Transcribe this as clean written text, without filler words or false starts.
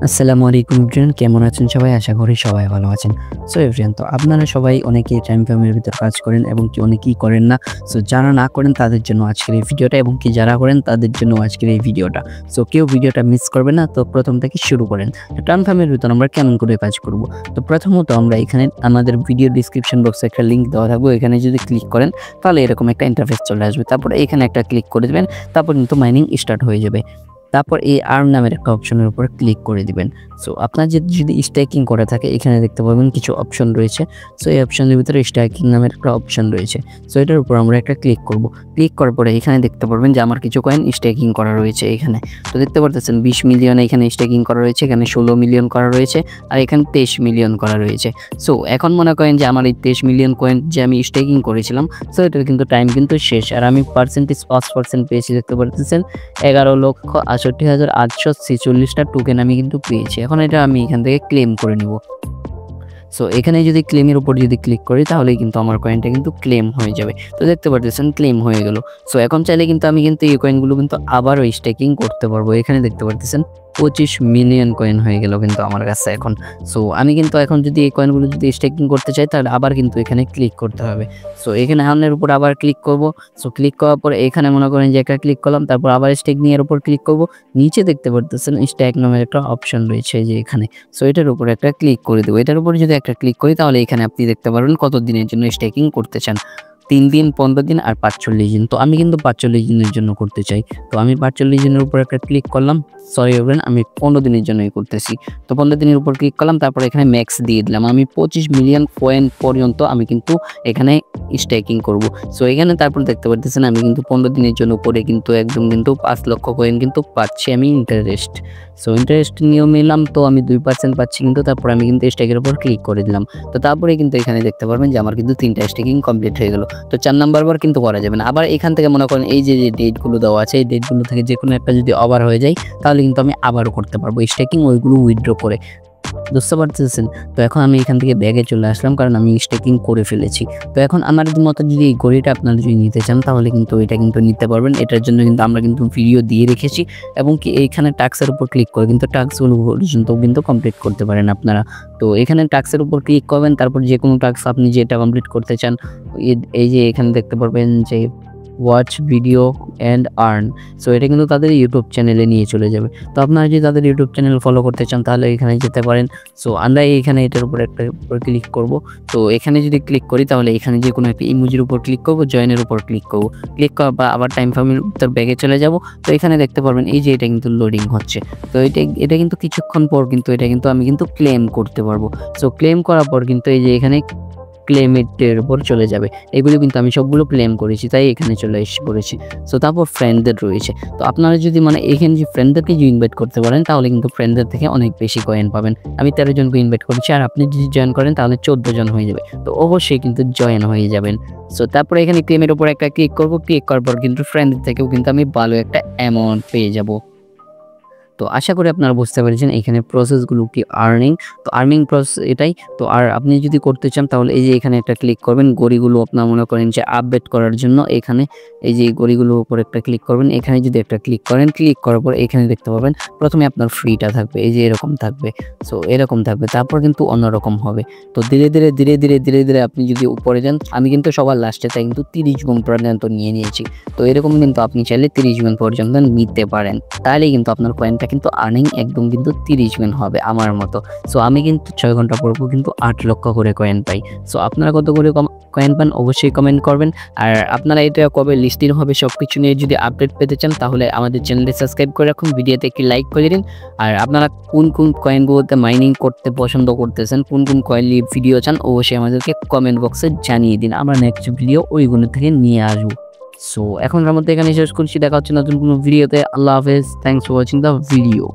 আসসালামু আলাইকুম এভরিওয়ান, কেমন আছেন সবাই? আশা করি সবাই ভালো আছেন। সো এভরিওয়ান, তো আপনারা সবাই অনেকেই টাইম ফ্রেমের ভিতর কাজ করেন এবং কি অনেকেই করেন না। সো যারা না করেন তাদের জন্য আজকের এই ভিডিওটা, এবং কি যারা করেন তাদের জন্য আজকের এই ভিডিওটা। সো কেউ ভিডিওটা মিস করবে না। তো প্রথম থেকে শুরু করেন। টাইম ফ্রেমের ভিতর আমরা কেমন করে কাজ করব? তো প্রথমত আমরা এখানে আমাদের ভিডিও ডিসক্রিপশন বক্সে একটা লিঙ্ক দেওয়া থাকবে, এখানে যদি ক্লিক করেন তাহলে এরকম একটা ইন্টারফেস চলে আসবে। তারপরে এখানে একটা ক্লিক করে দেবেন, তারপর কিন্তু মাইনিং স্টার্ট হয়ে যাবে। তারপর এই আর্ন নামের একটা অপশনের উপর ক্লিক করে দিবেন। সো আপনার যদি স্ট্যাকিং করা থাকে এখানে দেখতে পাবেন কিছু অপশন রয়েছে। সো এই অপশনের ভিতরে স্ট্যাকিং নামের একটা অপশন রয়েছে। সো এটার উপর আমরা একটা ক্লিক করব। ক্লিক করার পরে এখানে দেখতে পারবেন যে আমার কিছু কয়েন স্ট্যাকিং করা রয়েছে এখানে। তো দেখতে পারতেছেন 20 মিলিয়ন এখানে স্ট্যাকিং করা রয়েছে, এখানে 16 মিলিয়ন করা রয়েছে, আর এখানে 23 মিলিয়ন করা রয়েছে। সো এখন মনে করেন যে আমার এই 23 মিলিয়ন কয়েন যে আমি স্ট্যাকিং করেছিলাম, সো এটার কিন্তু টাইম কিন্তু শেষ, আর আমি পার্সেন্টেজ 5% পেয়েছি। দেখতে পারতেছেন 11,68,846টা টোকেন আমি কিন্তু পেয়েছি। এখন এটা আমি এখান থেকে ক্লেম করে নিব। সো এখানে যদি ক্লেমের উপর যদি ক্লিক করি তাহলেই কিন্তু আমার কয়েনটা কিন্তু ক্লেম হয়ে যাবে। তো দেখতে পারতেছেন ক্লেম হয়ে গেল। সো এখন চাইলে কিন্তু আমি কিন্তু এই কয়েনগুলো কিন্তু আবারও স্টেকিং করতে পারবো। এখানে দেখতে পারতেছেন 25 মিলিয়ন কয়েন হয়ে গেল কিন্তু আমার কাছে এখন। সো আমি কিন্তু এখন যদি এই কয়েনগুলো যদি স্টেকিং করতে চাই তাহলে আবার কিন্তু এখানে ক্লিক করতে হবে। সো এখানে হানের উপর আবার ক্লিক করব। সো ক্লিক করার পর এখানে মনে করেন যে একটা ক্লিক করলাম, তারপর আবার স্টেকিং এর উপর ক্লিক করব। নিচে দেখতে পারতেছেন স্ট্যাক নামের একটা অপশন রয়েছে যে এখানে। সো এটার উপর একটা ক্লিক করে দেবো। এটার উপর যদি একটা ক্লিক করি তাহলে এখানে আপনি দেখতে পারবেন কত দিনের জন্য স্টেকিং করতে চান। 3 দিন, 15 দিন আর 45 দিন। তো আমি কিন্তু 45 দিনের জন্য করতে চাই। তো আমি 45 দিনের উপর একটা ক্লিক করলাম। সরি এভরিওয়ান, আমি 15 দিনের জন্যই করতেছি। তো 15 দিনের উপর ক্লিক করলাম, তারপর এখানে ম্যাক্স দিয়ে দিলাম। আমি 25 মিলিয়ন কয়েন পর্যন্ত আমি কিন্তু এখানে স্টেকিং করব। সো এখানে তারপর দেখতে পারতেছেন আমি কিন্তু 15 দিনের জন্য উপরে কিন্তু একদম কিন্তু 5 লক্ষ কয়েন কিন্তু পাচ্ছি আমি ইন্টারেস্ট। সো ইন্টারেস্ট নিয়েও নিলাম, তো আমি 2% পাচ্ছি কিন্তু। তারপর আমি কিন্তু স্টেকের উপর ক্লিক করে দিলাম। তো তারপরে কিন্তু এখানে দেখতে পারবেন যে আমার কিন্তু 3টা স্টেকিং কমপ্লিট হয়ে গেল। তো 4 নাম্বার বার কিন্তু করা যাবে না। আবার এখান থেকে মনে করেন এই যে ডেটগুলো দেওয়া আছে, এই ডেটগুলো থেকে যে কোনো একটা যদি ওভার হয়ে যায় তাহলে কিন্তু আমি আবারও করতে পারবো স্টেকিং, ওইগুলো উইথড্র করে। বুঝতে পারতেছেন? তো এখন আমি এখান থেকে ব্যাগে চলে আসলাম, কারণ আমি স্টেকিং করে ফেলেছি। তো এখন আমার মতো যদি এই ঘড়িটা আপনারা যদি নিতে চান তাহলে কিন্তু এটা কিন্তু নিতে পারবেন। এটার জন্য কিন্তু আমরা কিন্তু ভিডিও দিয়ে রেখেছি, এবং কি এইখানে টাস্কের উপর ক্লিক করে কিন্তু টাস্কগুলো পর্যন্ত কিন্তু কমপ্লিট করতে পারেন আপনারা। তো এখানে টাস্কের উপর ক্লিক করবেন, তারপর যে কোনো টাস্ক আপনি যেটা কমপ্লিট করতে চান, এই যে এখানে দেখতে পারবেন যে watch video and earn. So এটা কিন্তু তাদের ইউটিউব চ্যানেলে নিয়ে চলে যাবে। তো আপনারা যদি তাদের ইউটিউব চ্যানেল ফলো করতে চান তাহলে এখানে যেতে পারেন। সো আমরা এখানে এটার উপর একটা ক্লিক করব। তো এখানে যদি ক্লিক করি তাহলে এখানে যে কোনো একটা ইমোজির উপর ক্লিক করব, জয়েনের উপর ক্লিক করব। ক্লিক করার পর আবার টাইম ফ্রেমের উত্তর ব্যাগে চলে যাব। তো এখানে দেখতে পারবেন এই যে এটা কিন্তু লোডিং হচ্ছে। তো এটা কিন্তু কিছুক্ষণ পর কিন্তু এটা কিন্তু আমি কিন্তু ক্লেম করতে পারবো। সো ক্লেম করার পর কিন্তু এই যে এখানে ক্লেমেটের উপর চলে যাবে। এগুলো কিন্তু আমি সবগুলো ক্লেম করেছি, তাই এখানে চলে এসে পড়েছি। সো তারপর ফ্রেন্ডদের রয়েছে। তো আপনারা যদি এখানে যে ফ্রেন্ডদেরকে যদি ইনভাইট করতে পারেন তাহলে কিন্তু ফ্রেন্ডদের থেকে অনেক বেশি কয়েন পাবেন। আমি 13 জনকে ইনভাইট করেছি, আর আপনি যদি জয়েন করেন তাহলে 14 জন হয়ে যাবে। তো অবশ্যই কিন্তু জয়েন হয়ে যাবেন। সো তারপরে এখানে ক্লেমের উপর একটা ক্লিক করব। ক্লিক করার পর কিন্তু ফ্রেন্ডদের থেকেও কিন্তু আমি ভালো একটা অ্যামাউন্ট পেয়ে যাব। তো আশা করি আপনারা বুঝতে পেরেছেন এখানে প্রসেসগুলো কি আর্নিং। তো আর্নিং প্রসেস এটাই। তো আর আপনি যদি করতে চান তাহলে এই যে এখানে একটা ক্লিক করবেন, গড়িগুলো আপনার মনে করেন যে আপডেট করার জন্য এখানে এই যে গড়িগুলোর উপর একটা ক্লিক করবেন। এখানে যদি একটা ক্লিক করেন, ক্লিক করার পর এখানে দেখতে পাবেন প্রথমে আপনার ফ্রিটা থাকবে, এই যে এরকম থাকবে। সো এরকম থাকবে, তারপর কিন্তু অন্যরকম হবে। তো ধীরে ধীরে আপনি যদি উপরে যান, আমি কিন্তু সবার লাস্টে তাই কিন্তু 30 গুণ পর্যন্ত নিয়ে নিয়েছি। তো এরকম কিন্তু আপনি চাইলে 30 গুণ পর্যন্ত নিতে পারেন, তাহলে কিন্তু আপনার কয়েনটা কিন্তু আর্নিং একদম কিন্তু 30 গুণ হবে আমার মতো। সো আমি কিন্তু 6 ঘন্টা পর কিন্তু 8 লক্ষ করে কয়েন পাই। সো আপনারা কত করে কয়েন পান অবশ্যই কমেন্ট করবেন। আর আপনারা এটা কবে লিস্টিং হবে সব কিছু নিয়ে যদি আপডেট পেতে চান তাহলে আমাদের চ্যানেলটি সাবস্ক্রাইব করে রাখুন, ভিডিওতে একটি লাইক করে দিন। আর আপনারা কোন কয়েনগুলোতে মাইনিং করতে পছন্দ করতেছেন, কোন কয়েন নিয়ে ভিডিও চান, অবশ্যই আমাদেরকে কমেন্ট বক্সে জানিয়ে দিন। আমরা নেক্সট ভিডিও ওইগুলো থেকে নিয়ে আসবো। সো এখনকার মধ্যে এখানে শেষ করছি, দেখা হচ্ছে নতুন কোনো ভিডিওতে। আল্লাহ হাফেজ, thanks for watching the video.